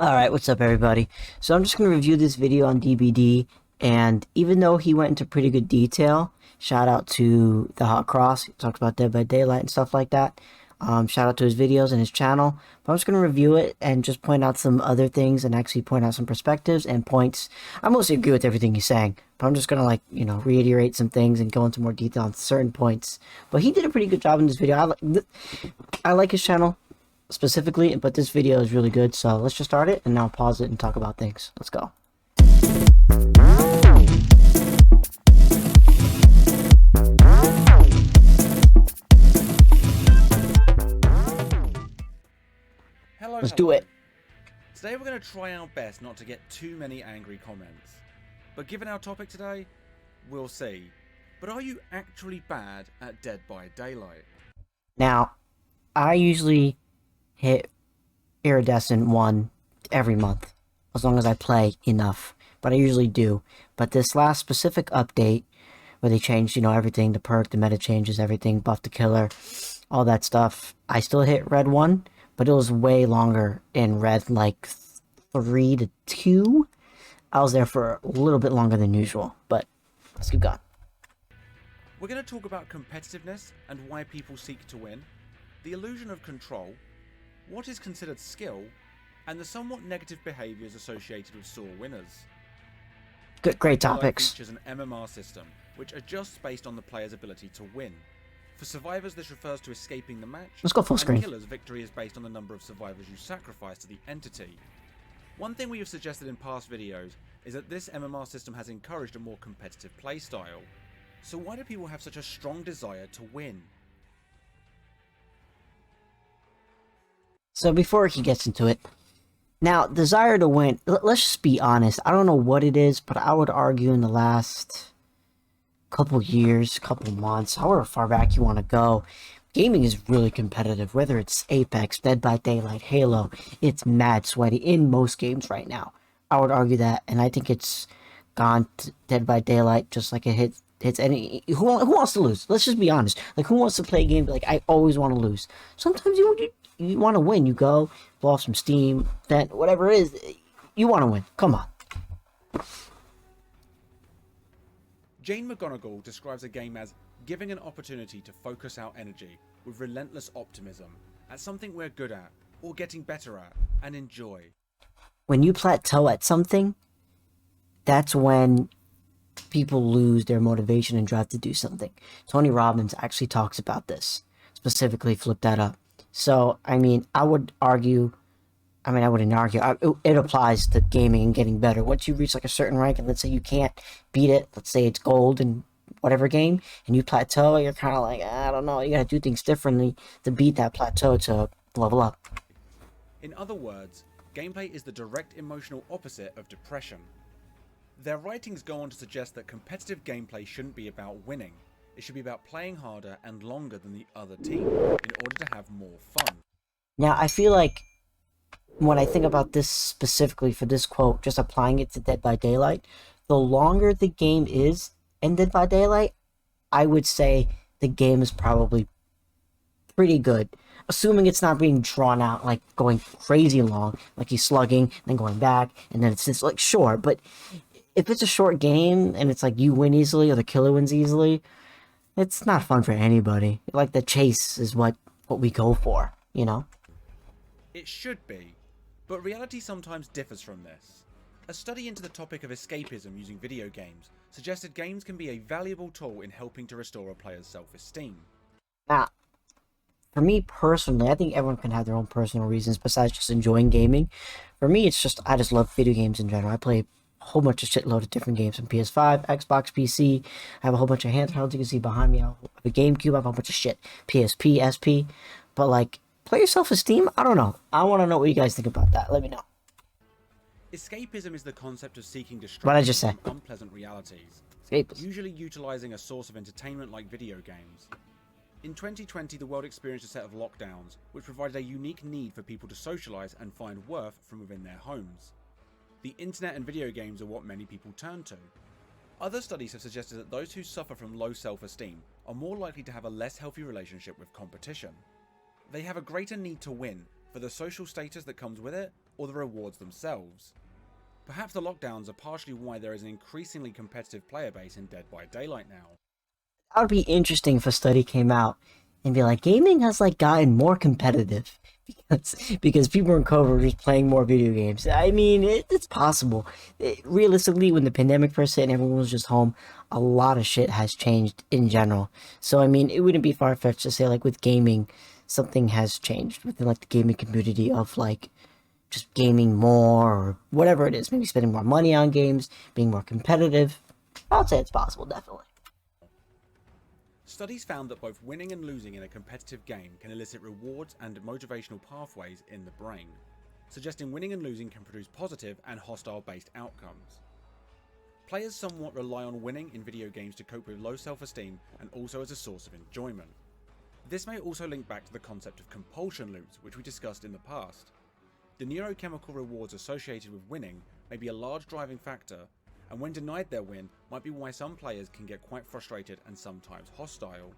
Alright, what's up everybody? So I'm just going to review this video on DBD, and even though he went into pretty good detail, shout out to the Hot Cross, he talks about Dead by Daylight and stuff like that. Shout out to his videos and his channel. But I'm just going to review it and just point out some other things and actually point out some perspectives and points. I mostly agree with everything he's saying, but I'm just going to reiterate some things and go into more detail on certain points. But he did a pretty good job in this video. I like his channel specifically, but this video is really good, so let's just start it and now pause it and talk about things. Let's go. Let's do it. Today we're going to try our best not to get too many angry comments. But given our topic today, we'll see. But are you actually bad at Dead by Daylight? Now, I usually hit Iridescent 1 every month, as long as I play enough, but I usually do. But this last specific update, where they changed, everything, the perk, the meta changes, everything, buff the killer, all that stuff, I still hit Red 1, but it was way longer in Red, like 3 to 2. I was there for a little bit longer than usual, but let's keep going. We're going to talk about competitiveness and why people seek to win, the illusion of control, what is considered skill, and the somewhat negative behaviours associated with sore winners. Great topics. Features an MMR system, which adjusts based on the player's ability to win. For survivors, this refers to escaping the match. Let's go full screen. And killers, victory is based on the number of survivors you sacrifice to the entity. One thing we have suggested in past videos is that this MMR system has encouraged a more competitive playstyle. So why do people have such a strong desire to win? So before he gets into it, now, desire to win, let's just be honest, I don't know what it is, but I would argue in the last couple years, couple months, however far back you want to go, gaming is really competitive. Whether it's Apex, Dead by Daylight, Halo, it's mad sweaty in most games right now. I would argue that, and I think it's gone to Dead by Daylight just like it hits any. Who wants to lose? Let's just be honest. Like, who wants to play a game like, I always want to lose? Sometimes you want to win. You go, blow off some steam, vent, whatever it is. You want to win. Come on. Jane McGonigal describes a game as giving an opportunity to focus our energy with relentless optimism at something we're good at, or getting better at, and enjoy. When you plateau at something, that's when people lose their motivation and drive to do something. Tony Robbins actually talks about this. Specifically, flip that up. So, I mean, I wouldn't argue, it applies to gaming and getting better. Once you reach like a certain rank, and let's say you can't beat it, let's say it's gold in whatever game, and you plateau, you're kind of like, I don't know, you gotta do things differently to beat that plateau to level up. In other words, gameplay is the direct emotional opposite of depression. Their writings go on to suggest that competitive gameplay shouldn't be about winning. It should be about playing harder and longer than the other team in order to have more fun. Now, I feel like when I think about this specifically for this quote, just applying it to Dead by Daylight, the longer the game is in Dead by Daylight, I would say the game is probably pretty good. Assuming it's not being drawn out, like going crazy long, like he's slugging, then going back, and then it's just like short. But if it's a short game and it's like you win easily or the killer wins easily, it's not fun for anybody. Like, the chase is what we go for, you know? It should be, but reality sometimes differs from this. A study into the topic of escapism using video games suggested games can be a valuable tool in helping to restore a player's self-esteem. Now, for me personally, I think everyone can have their own personal reasons besides just enjoying gaming. For me, it's just, I just love video games in general. I play a whole bunch of shitload of different games on PS5, Xbox, PC. I have a whole bunch of handhelds you can see behind me. I have a GameCube, I have a bunch of shit. PSP, SP. But, like, play your self-esteem? I don't know. I want to know what you guys think about that. Let me know. Escapism is the concept of seeking distraction What'd I just say? from unpleasant realities, Escapism. usually utilizing a source of entertainment like video games. In 2020, the world experienced a set of lockdowns, which provided a unique need for people to socialize and find worth from within their homes. The internet and video games are what many people turn to. Other studies have suggested that those who suffer from low self-esteem are more likely to have a less healthy relationship with competition. They have a greater need to win, for the social status that comes with it, or the rewards themselves. Perhaps the lockdowns are partially why there is an increasingly competitive player base in Dead by Daylight now. That would be interesting if a study came out and be like, gaming has like gotten more competitive because people in COVID were just playing more video games. I mean, it's possible. Realistically, when the pandemic first hit and everyone was just home, a lot of shit has changed in general. So I mean, it wouldn't be far fetched to say like with gaming, something has changed within like the gaming community of like just gaming more or whatever it is. Maybe spending more money on games, being more competitive. I'd say it's possible, definitely. Studies found that both winning and losing in a competitive game can elicit rewards and motivational pathways in the brain, suggesting winning and losing can produce positive and hostile-based outcomes. Players somewhat rely on winning in video games to cope with low self-esteem and also as a source of enjoyment. This may also link back to the concept of compulsion loops, which we discussed in the past. The neurochemical rewards associated with winning may be a large driving factor, and when denied their win might be why some players can get quite frustrated and sometimes hostile.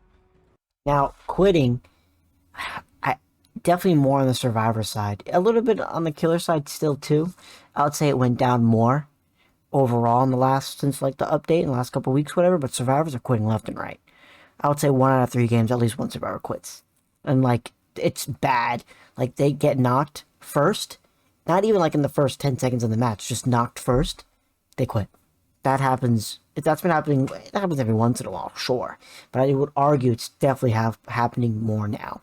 Now, quitting, I definitely more on the survivor side. A little bit on the killer side still too. I would say it went down more overall in the last, since like the update in the last couple of weeks, whatever, but survivors are quitting left and right. I would say 1 out of 3 games, at least one survivor quits. And like, it's bad. Like, they get knocked first, not even like in the first 10 seconds of the match, just knocked first, they quit. That happens. That's been happening. That happens every once in a while, sure, but I would argue it's definitely happening more now.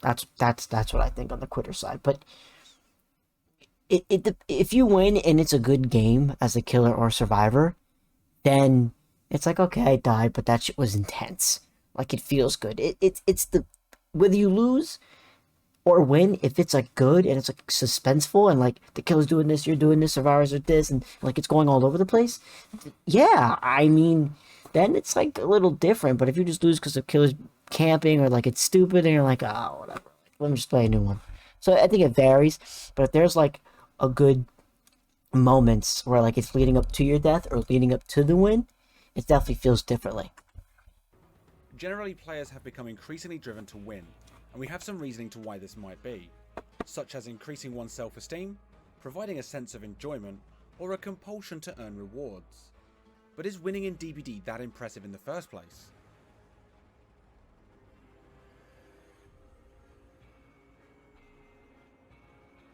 That's what I think on the quitter side. But if you win and it's a good game as a killer or survivor, then it's like, okay, I died, but that shit was intense. Like, it feels good. It's the whether you lose or win, if it's like good and it's like suspenseful and like the killer's doing this, you're doing this, survivors are this, and like it's going all over the place. Yeah, I mean, then it's like a little different. But if you just lose because the killer's camping or like it's stupid and you're like, oh, whatever, let me just play a new one. So I think it varies. But if there's like a good moments where like it's leading up to your death or leading up to the win, it definitely feels differently. Generally, players have become increasingly driven to win, and we have some reasoning to why this might be, such as increasing one's self-esteem, providing a sense of enjoyment, or a compulsion to earn rewards. But is winning in DBD that impressive in the first place?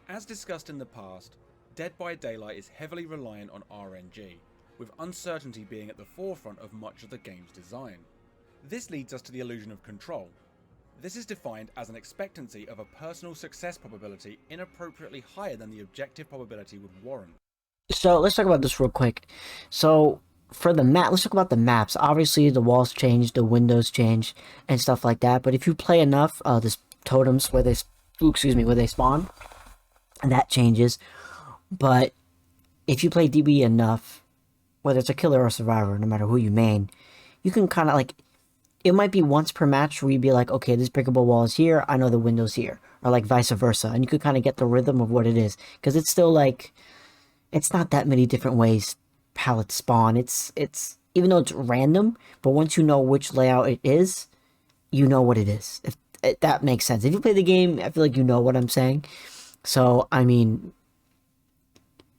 As discussed in the past, Dead by Daylight is heavily reliant on RNG, with uncertainty being at the forefront of much of the game's design. This leads us to the illusion of control. This is defined as an expectancy of a personal success probability inappropriately higher than the objective probability would warrant. So let's talk about this real quick. So for the map, let's talk about the maps. Obviously, the walls change, the windows change, and stuff like that. But if you play enough, this totems where they, where they spawn, that changes. But if you play DB enough, whether it's a killer or a survivor, no matter who you main, you can kind of like, it might be once per match where you'd be like, okay, this breakable wall is here, I know the window's here, or like vice versa, and you could kind of get the rhythm of what it is, because it's still like, it's not that many different ways pallets spawn. It's even though it's random, but once you know which layout it is, you know what it is. If that makes sense. If you play the game, I feel like you know what I'm saying. So I mean,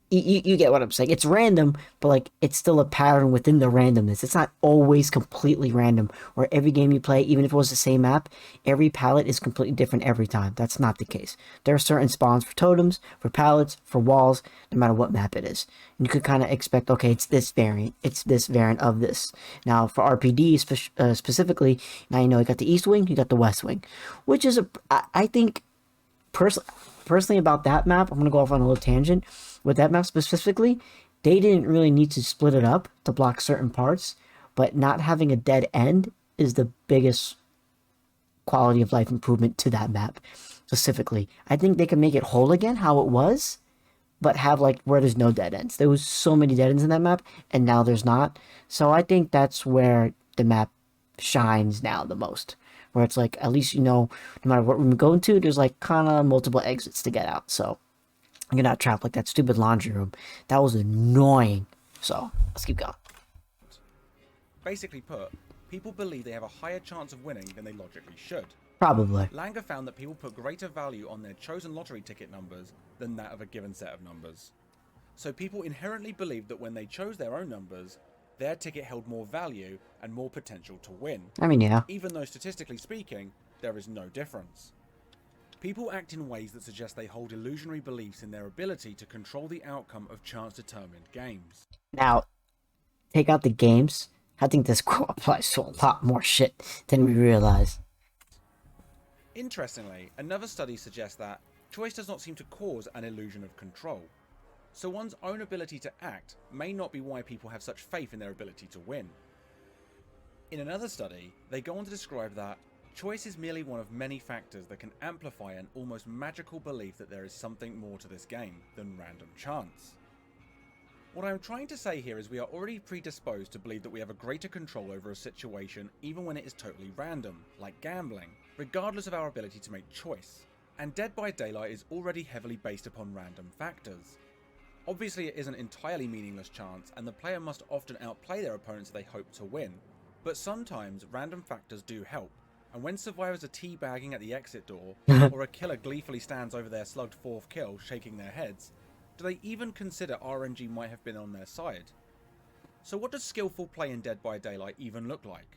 you get what I'm saying. It's random, but like it's still a pattern within the randomness. It's not always completely random, or every game you play, even if it was the same map, every palette is completely different every time. That's not the case. There are certain spawns for totems, for pallets, for walls, no matter what map it is. And you could kind of expect, okay, it's this variant of this. Now for RPD specifically, now you know you got the East Wing, you got the West Wing, which is I think personally about that map, I'm gonna go off on a little tangent. With that map specifically, they didn't really need to split it up to block certain parts, but not having a dead end is the biggest quality of life improvement to that map specifically. I think they can make it whole again how it was, but have like where there's no dead ends. There was so many dead ends in that map, and now there's not. So I think that's where the map shines now the most. Where it's like, at least you know, no matter what room you go into, there's like kind of multiple exits to get out. So you're not trapped like that stupid laundry room. That was annoying. So let's keep going. Basically put, people believe they have a higher chance of winning than they logically should. Probably. Langer found that people put greater value on their chosen lottery ticket numbers than that of a given set of numbers. So people inherently believed that when they chose their own numbers, their ticket held more value and more potential to win. I mean, yeah. Even though statistically speaking, there is no difference. People act in ways that suggest they hold illusionary beliefs in their ability to control the outcome of chance-determined games. Now, take out the games. I think this quote applies to a lot more shit than we realize. Interestingly, another study suggests that choice does not seem to cause an illusion of control. So one's own ability to act may not be why people have such faith in their ability to win. In another study, they go on to describe that choice is merely one of many factors that can amplify an almost magical belief that there is something more to this game than random chance. What I'm trying to say here is we are already predisposed to believe that we have a greater control over a situation even when it is totally random, like gambling, regardless of our ability to make choice. And Dead by Daylight is already heavily based upon random factors. Obviously it isn't entirely meaningless chance, and the player must often outplay their opponents if they hope to win, but sometimes random factors do help, and when survivors are teabagging at the exit door, or a killer gleefully stands over their slugged fourth kill shaking their heads, do they even consider RNG might have been on their side? So what does skillful play in Dead by Daylight even look like?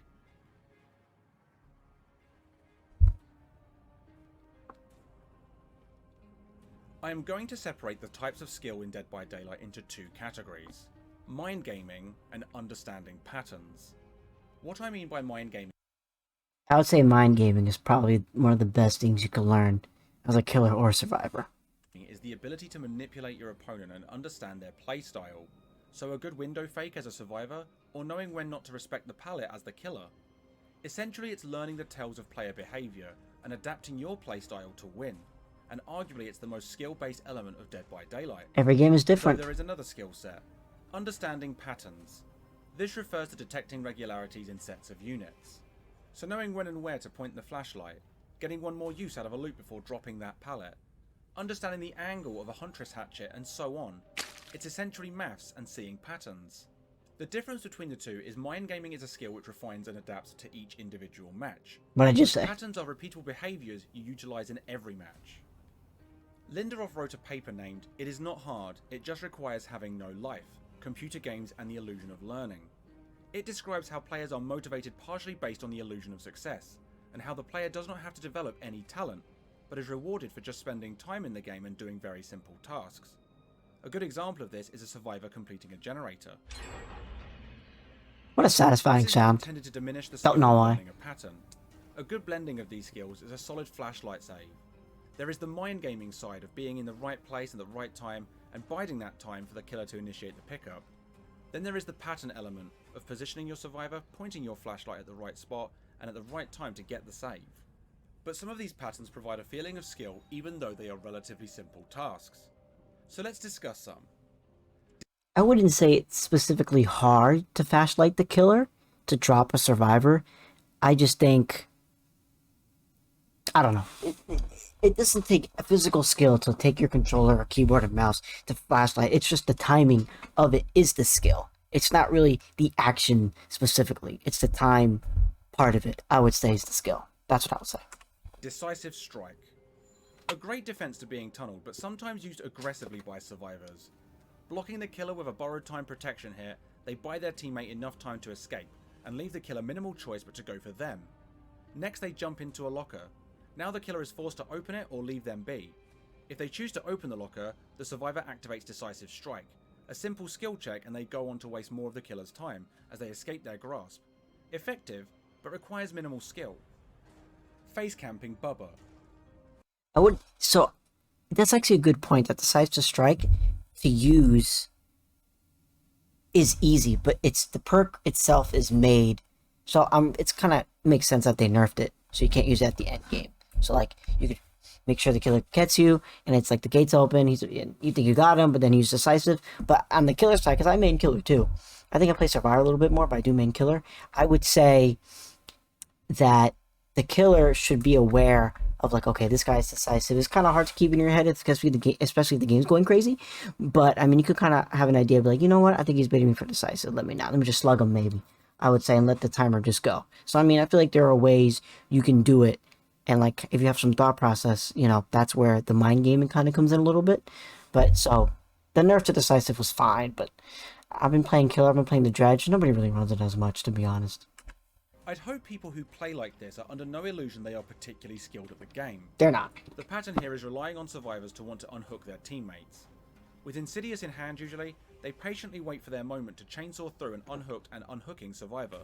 I am going to separate the types of skill in Dead by Daylight into two categories: mind gaming and understanding patterns. What I mean by mind gaming I would say mind gaming is probably one of the best things you can learn as a killer or survivor. is the ability to manipulate your opponent and understand their playstyle. So a good window fake as a survivor, or knowing when not to respect the pallet as the killer. Essentially it's learning the tells of player behaviour and adapting your playstyle to win. And arguably it's the most skill-based element of Dead by Daylight. Every game is different. So there is another skill set: understanding patterns. This refers to detecting regularities in sets of units. So knowing when and where to point the flashlight, getting one more use out of a loot before dropping that pallet, understanding the angle of a huntress hatchet, and so on. It's essentially maths and seeing patterns. The difference between the two is mind gaming is a skill which refines and adapts to each individual match. What did I just say? Patterns are repeatable behaviours you utilise in every match. Linderoff wrote a paper named "It is not hard, it just requires having no life, computer games and the illusion of learning." It describes how players are motivated partially based on the illusion of success, and how the player does not have to develop any talent, but is rewarded for just spending time in the game and doing very simple tasks. A good example of this is a survivor completing a generator. What a satisfying This is sound. intended to diminish the Don't know skill of why. learning a pattern. A good blending of these skills is a solid flashlight save. There is the mind gaming side of being in the right place at the right time and biding that time for the killer to initiate the pickup. Then there is the pattern element of positioning your survivor, pointing your flashlight at the right spot and at the right time to get the save. But some of these patterns provide a feeling of skill even though they are relatively simple tasks. So let's discuss some. I wouldn't say it's specifically hard to flashlight the killer to drop a survivor. I just think, I don't know. It doesn't take a physical skill to take your controller or keyboard and mouse to flashlight. It's just the timing of it is the skill. It's not really the action specifically. It's the time part of it, I would say, is the skill. That's what I would say. Decisive strike. A great defense to being tunneled, but sometimes used aggressively by survivors. Blocking the killer with a borrowed time protection hit, they buy their teammate enough time to escape, and leave the killer minimal choice but to go for them. Next they jump into a locker. Now the killer is forced to open it or leave them be. If they choose to open the locker, the survivor activates Decisive Strike, a simple skill check, and they go on to waste more of the killer's time as they escape their grasp. Effective, but requires minimal skill. Face camping Bubba. So that's actually a good point, that Decisive Strike to use is easy, but it's the perk itself is made. So it's kind of makes sense that they nerfed it, so you can't use it at the end game. So like you could make sure the killer gets you, and it's like the gate's open. You think you got him, but then he's decisive. But on the killer side, because I main killer too, I think I play survivor a little bit more, but I do main killer. I would say that the killer should be aware of like, okay, this guy's decisive. It's kind of hard to keep in your head, especially if the game's going crazy. But I mean, you could kind of have an idea of like, you know what? I think he's baiting me for decisive. Let me just slug him maybe. I would say, and let the timer just go. So I mean, I feel like there are ways you can do it And like, if you have some thought process, you know, that's where the mind gaming kind of comes in a little bit. But so, the nerf to decisive was fine, but I've been playing killer, I've been playing the dredge. Nobody really runs it as much, to be honest. I'd hope people who play like this are under no illusion they are particularly skilled at the game. They're not. The pattern here is relying on survivors to want to unhook their teammates. With Insidious in hand usually, they patiently wait for their moment to chainsaw through an unhooked and unhooking survivor.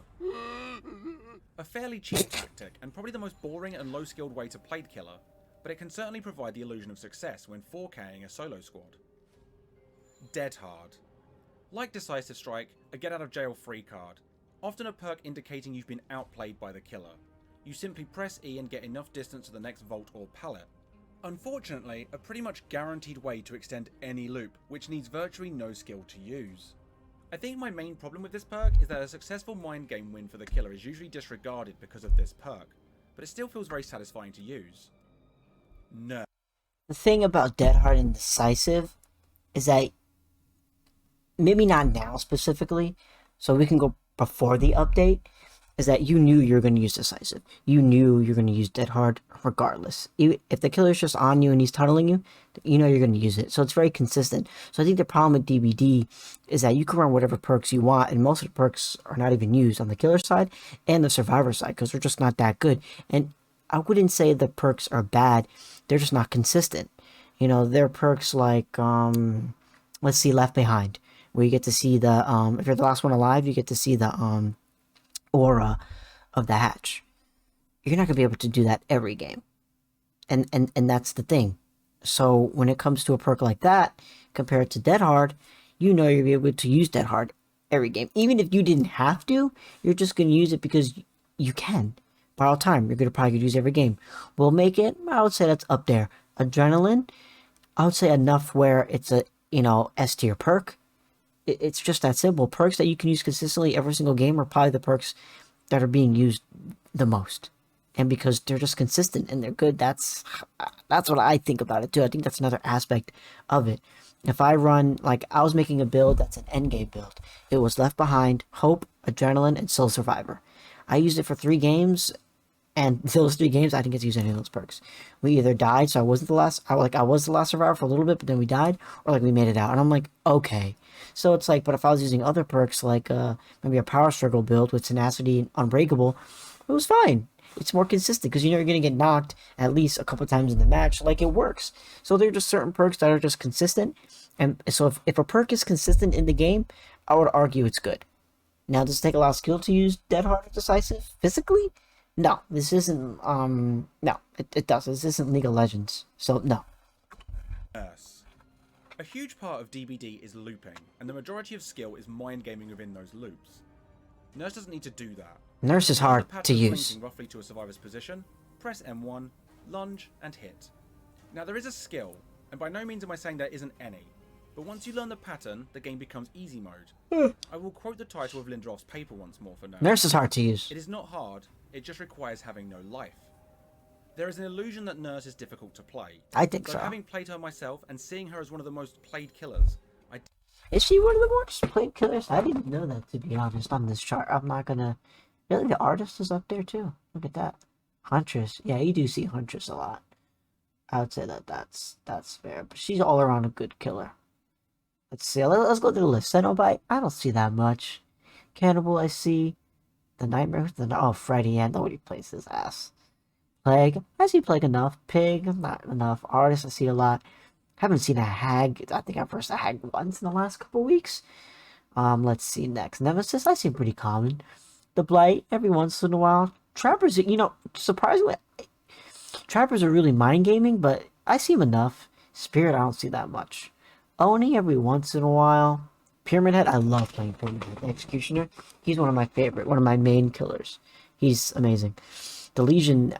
A fairly cheap tactic, and probably the most boring and low-skilled way to play killer, but it can certainly provide the illusion of success when 4K'ing a solo squad. Dead Hard. Like Decisive Strike, a get-out-of-jail-free card, often a perk indicating you've been outplayed by the killer. You simply press E and get enough distance to the next vault or pallet. Unfortunately, a pretty much guaranteed way to extend any loop, which needs virtually no skill to use. I think my main problem with this perk is that a successful mind game win for the killer is usually disregarded because of this perk, but it still feels very satisfying to use. No. The thing about Dead Hard and Decisive is that, maybe not now specifically, so we can go before the update, is that you knew you were going to use Decisive. You knew you're going to use Dead Hard regardless. If the killer's just on you and he's tunneling you, you know you're going to use it. So it's very consistent. So I think the problem with DBD is that you can run whatever perks you want, and most of the perks are not even used on the killer side and the survivor side because they're just not that good. And I wouldn't say the perks are bad. They're just not consistent. You know, there are perks like, let's see, Left Behind, where you get to see the, if you're the last one alive, you get to see the, aura of the hatch. You're not going to be able to do that every game. And that's the thing. So when it comes to a perk like that, compared to Dead Hard, you know you'll be able to use Dead Hard every game. Even if you didn't have to, you're just going to use it because you can. By all time, you're going to probably use every game. Will make it, I would say that's up there. Adrenaline, I would say enough where it's a, you know, S tier perk. It's just that simple. Perks that you can use consistently every single game are probably the perks that are being used the most. And because they're just consistent and they're good, that's what I think about it too. I think that's another aspect of it. If I run, like, I was making a build that's an endgame build. It was Left Behind, Hope, Adrenaline, and Soul Survivor. I used it for 3 games, and those 3 games, I didn't get to use any of those perks. We either died, so I wasn't the last, I was the last survivor for a little bit, but then we died, or like we made it out. And I'm like, okay. So it's like, but if I was using other perks, like maybe a Power Struggle build with Tenacity and Unbreakable, it was fine. It's more consistent because you know you're going to get knocked at least a couple times in the match. Like, it works. So there are just certain perks that are just consistent. And so if a perk is consistent in the game, I would argue it's good. Now, does it take a lot of skill to use Dead Hard or Decisive physically? No, this isn't, no, it does. This isn't League of Legends. So, no. Nurse. A huge part of DBD is looping, and the majority of skill is mind gaming within those loops. Nurse doesn't need to do that. Nurse is hard to use. Pointing roughly to a survivor's position, press M1, lunge, and hit. Now there is a skill, and by no means am I saying there isn't any, but once you learn the pattern, the game becomes easy mode. I will quote the title of Lindroth's paper once more for Nurse. Nurse is hard to use. It is not hard, it just requires having no life. There is an illusion that Nurse is difficult to play. I think so. Having played her myself and seeing her as one of the most played killers, Is she one of the most played killers? I didn't know that, to be honest, on this chart. I'm not gonna... Really, the artist is up there, too. Look at that. Huntress. Yeah, you do see Huntress a lot. I would say that's fair. But she's all around a good killer. Let's see. Let's go through the list. Cenobite, I don't see that much. Cannibal, I see. The Nightmare... Oh, Freddy, yeah, nobody plays his ass. Plague, I see Plague enough. Pig, not enough. Artist, I see a lot. Haven't seen a hag. I think I've versed a hag once in the last couple weeks. Let's see next. Nemesis, I see pretty common. The Blight, every once in a while. Trappers, you know, surprisingly, Trappers are really mind gaming, but I see him enough. Spirit, I don't see that much. Oni, every once in a while. Pyramid Head, I love playing Pyramid Head. The Executioner, he's one of my favorite, one of my main killers. He's amazing. The Legion,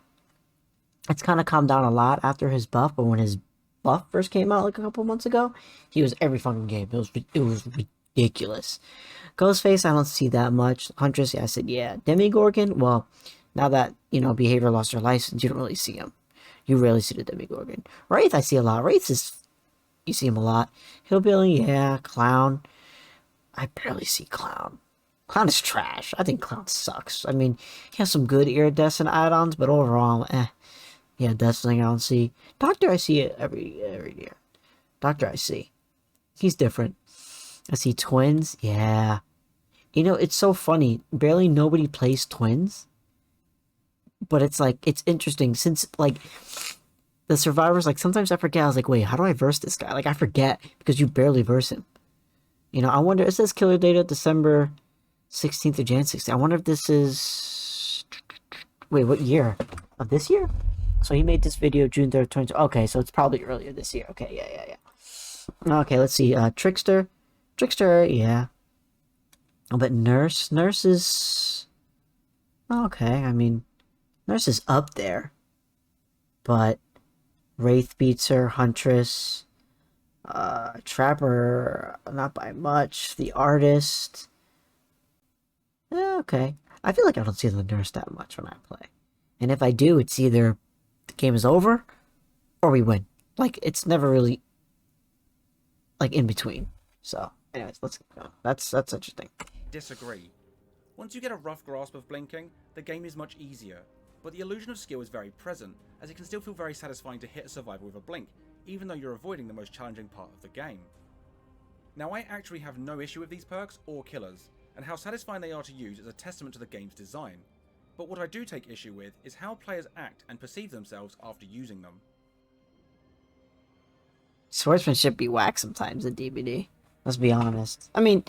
it's kind of calmed down a lot after his buff, but when his buff first came out like a couple months ago, he was every fucking game. It was ridiculous. Ghostface, I don't see that much. Huntress, yeah, I said yeah. Demigorgon, well, now that, you know, Behavior lost their license, you don't really see him. You rarely see the Demigorgon. Wraith, I see a lot. Wraith is, you see him a lot. Hillbilly, yeah. Clown, I barely see Clown. Clown is trash. I think Clown sucks. I mean, he has some good iridescent add-ons, but overall, Yeah, that's the thing I don't see. Doctor, I see it every year. Doctor, I see. He's different. I see twins. Yeah. You know, it's so funny. Barely nobody plays twins. But it's like, it's interesting since, like, the survivors, like, sometimes I forget. I was like, wait, how do I verse this guy? Like, I forget because you barely verse him. You know, I wonder, it says killer data December 16th to Jan 16th. I wonder if this is, wait, what year? Of this year? So he made this video June 3rd, 20. Okay, so it's probably earlier this year. Okay, yeah. Okay, let's see. Trickster. Trickster, yeah. Oh, but Nurse is... Okay, I mean, Nurse is up there. But Wraith beats her, Huntress, Trapper, not by much. The Artist. Okay. I feel like I don't see the Nurse that much when I play. And if I do, it's either the game is over or we win. Like, it's never really, like, in between. So, anyways, let's go. That's interesting. Disagree. Once you get a rough grasp of blinking, the game is much easier, but the illusion of skill is very present, as it can still feel very satisfying to hit a survivor with a blink, even though you're avoiding the most challenging part of the game. Now, I actually have no issue with these perks or killers, and how satisfying they are to use is a testament to the game's design. But what I do take issue with is how players act and perceive themselves after using them. Swordsmanship be whack sometimes in DBD. Let's be honest. I mean,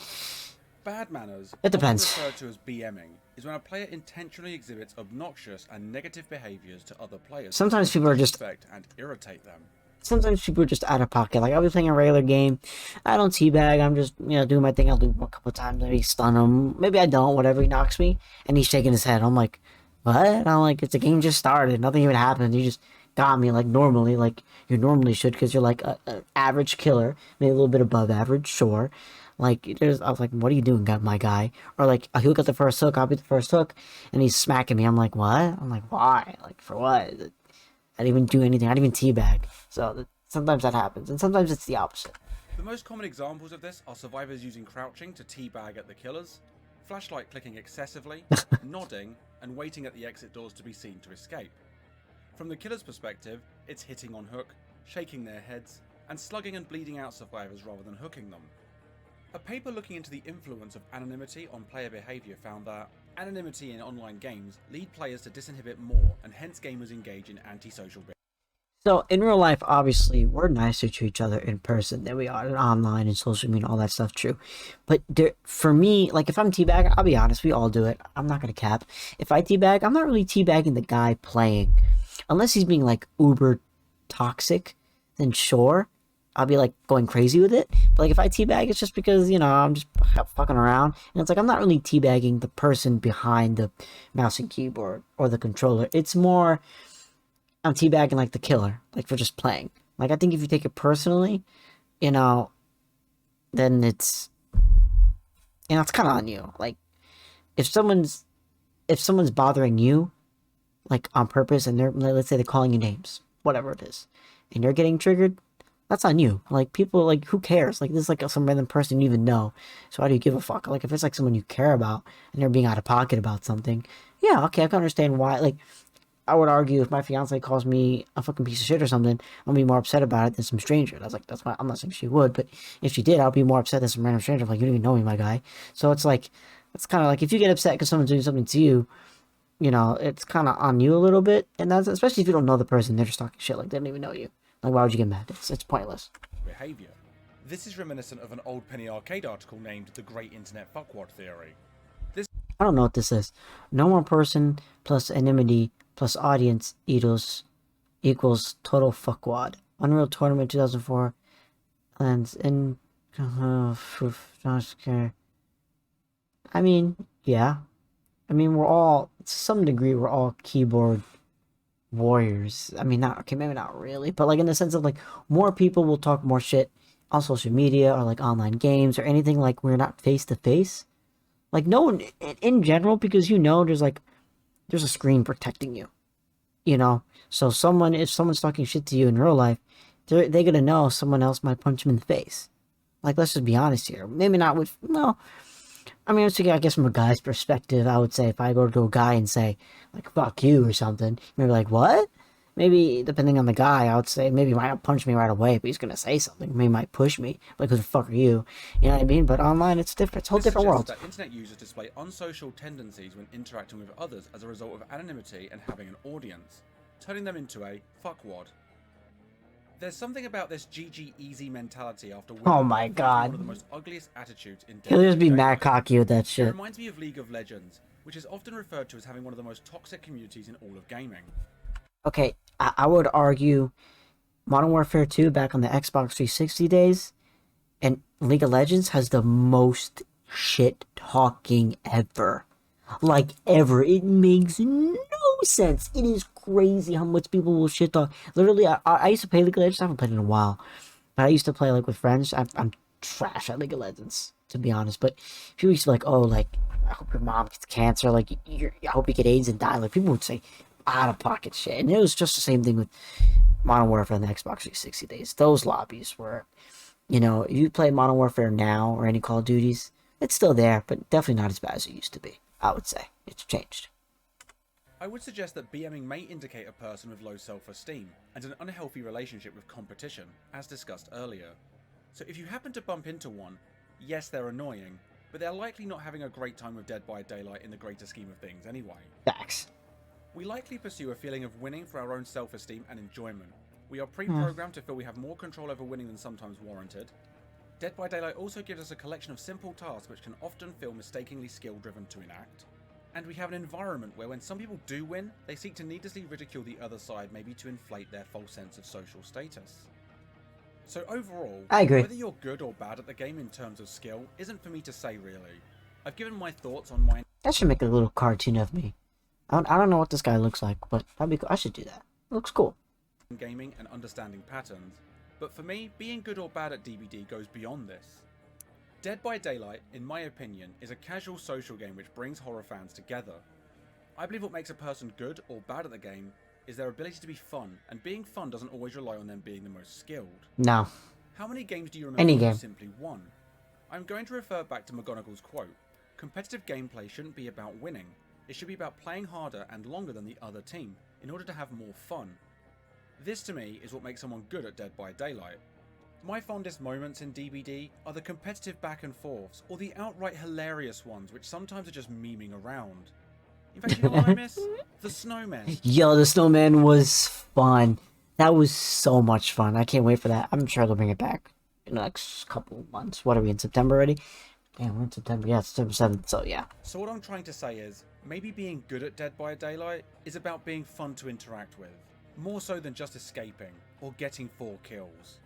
Bad manners, it depends. often referred to as BMing, is when a player intentionally exhibits obnoxious and negative behaviours to other players. Sometimes people are just... Affect and irritate them. Sometimes people are just out of pocket. Like, I'll be playing a regular game. I don't teabag. I'm just, you know, doing my thing. I'll do it a couple times. Maybe stun him. Maybe I don't. Whatever. He knocks me. And he's shaking his head. I'm like, what? I'm like, it's a game just started. Nothing even happened. You just got me like normally. Like, you normally should. Because you're like an average killer. Maybe a little bit above average. Sure. Like, I was like, what are you doing, my guy? Or like, he'll get the first hook. I'll be the first hook. And he's smacking me. I'm like, what? I'm like, why? Like, for what? I didn't even do anything. I didn't even teabag. So sometimes that happens, and sometimes it's the opposite. The most common examples of this are survivors using crouching to teabag at the killers, flashlight clicking excessively, nodding, and waiting at the exit doors to be seen to escape. From the killer's perspective, it's hitting on hook, shaking their heads, and slugging and bleeding out survivors rather than hooking them. A paper looking into the influence of anonymity on player behaviour found that anonymity in online games lead players to disinhibit more, and hence gamers engage in antisocial behaviour. So, in real life, obviously, we're nicer to each other in person than we are online and social media, all that stuff, true. But for me, like, if I'm teabagging, I'll be honest, we all do it. I'm not going to cap. If I teabag, I'm not really teabagging the guy playing. Unless he's being, like, uber toxic, then sure, I'll be, like, going crazy with it. But, like, if I teabag, it's just because, you know, I'm just fucking around. And it's like, I'm not really teabagging the person behind the mouse and keyboard or the controller. It's more... I'm teabagging like the killer, like for just playing. Like, I think if you take it personally, you know, then it's, you know, it's kind of on you. Like, if someone's bothering you, like on purpose, and let's say they're calling you names, whatever it is, and you're getting triggered, that's on you. Like, people, like, who cares? Like, this is like some random person you even know. So why do you give a fuck? Like, if it's like someone you care about and they're being out of pocket about something, yeah, okay, I can understand why. Like, I would argue if my fiance calls me a fucking piece of shit or something, I'll be more upset about it than some stranger. That's why I'm not saying she would, but if she did, I'll be more upset than some random stranger. Like, you don't even know me, my guy. So it's like, it's kind of like, if you get upset because someone's doing something to you, you know, it's kind of on you a little bit. And that's, especially if you don't know the person, they're just talking shit. Like, they don't even know you. Like, why would you get mad? It's pointless. Behaviour. This is reminiscent of an old penny arcade article named The Great Internet Fuckwad Theory. I don't know what this is. No one person plus anonymity plus audience equals total fuckwad. Unreal Tournament 2004. And in... I mean, yeah. I mean, we're all, to some degree, we're all keyboard warriors. I mean, not, okay, maybe not really, but like in the sense of like, more people will talk more shit on social media or like online games or anything, like we're not face to face. Like, no one, in general, because you know, there's a screen protecting you, you know? So if someone's talking shit to you in real life, they're gonna know someone else might punch them in the face. Like, let's just be honest here. Maybe not with, no. I mean, I guess from a guy's perspective, I would say if I go to a guy and say, like, fuck you or something, maybe like, what? Maybe, depending on the guy, I would say maybe he might not punch me right away, but he's gonna say something. Maybe he might push me. Like, who the fuck are you? You know what I mean? But online, it's different. It's a whole This different suggests world. that internet users display unsocial tendencies when interacting with others as a result of anonymity and having an audience, turning them into a fuckwad. There's something about this GG easy mentality after winning Oh my that finds me God. one of the most ugliest attitudes in He'll just be Destiny. mad cocky with that It shit. reminds me of League of Legends, which is often referred to as having one of the most toxic communities in all of gaming. Okay, I would argue Modern Warfare 2 back on the Xbox 360 days and League of Legends has the most shit talking ever. Like, ever. It makes no sense. It is crazy how much people will shit talk. Literally, I used to play League of Legends. I haven't played in a while. But I used to play, like, with friends. I'm trash at League of Legends, to be honest. But people used to be like, oh, like, I hope your mom gets cancer. Like, I hope you get AIDS and die. Like, people would say out-of-pocket shit. And it was just the same thing with Modern Warfare on the Xbox 360 days. Those lobbies were, you know, if you play Modern Warfare now or any Call of Duties, it's still there, but definitely not as bad as it used to be. I would say it's changed. I would suggest that BMing may indicate a person with low self-esteem and an unhealthy relationship with competition, as discussed earlier. So if you happen to bump into one, yes, they're annoying, but they're likely not having a great time with Dead by Daylight in the greater scheme of things anyway. Facts. We likely pursue a feeling of winning for our own self-esteem and enjoyment. We are pre-programmed to feel we have more control over winning than sometimes warranted. Dead by Daylight also gives us a collection of simple tasks which can often feel mistakenly skill-driven to enact. And we have an environment where when some people do win, they seek to needlessly ridicule the other side, maybe to inflate their false sense of social status. So overall, I agree. whether you're good or bad at the game in terms of skill isn't for me to say really. I've given my thoughts on my That should make a little cartoon of me. I don't know what this guy looks like, but that'd be cool. I should do that. It looks cool. gaming and understanding patterns, but for me, being good or bad at DBD goes beyond this. Dead by Daylight, in my opinion, is a casual social game which brings horror fans together. I believe what makes a person good or bad at the game is their ability to be fun, and being fun doesn't always rely on them being the most skilled. No. How many games do you remember Any where you game. simply won? I'm going to refer back to McGonagall's quote. Competitive gameplay shouldn't be about winning. It should be about playing harder and longer than the other team, in order to have more fun. This to me is what makes someone good at Dead by Daylight. My fondest moments in DBD are the competitive back and forths, or the outright hilarious ones which sometimes are just memeing around. In fact, you know what I miss? The snowmen. Yo, the snowman was fun. That was so much fun. I can't wait for that. I'm sure they'll bring it back in the next couple of months. What are we in September already? Damn, we're in September. Yeah, it's September 7th, so yeah. So what I'm trying to say is, maybe being good at Dead by Daylight is about being fun to interact with, more so than just escaping, or getting 4 kills.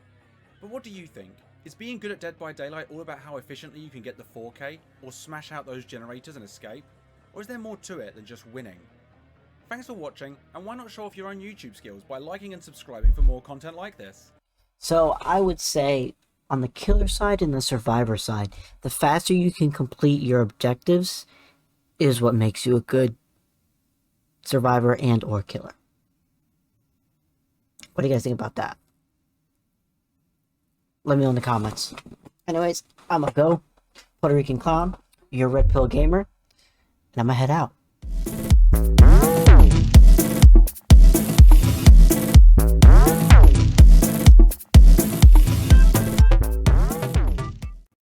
But what do you think? Is being good at Dead by Daylight all about how efficiently you can get the 4K, or smash out those generators and escape? Or is there more to it than just winning? Thanks for watching, and why not show off your own YouTube skills by liking and subscribing for more content like this? So I would say on the killer side and the survivor side, the faster you can complete your objectives is what makes you a good survivor and or killer. What do you guys think about that? Let me know in the comments. Anyways, I'm a go Puerto Rican clown. You're a Red Pill Gamer. And I'm gonna head out.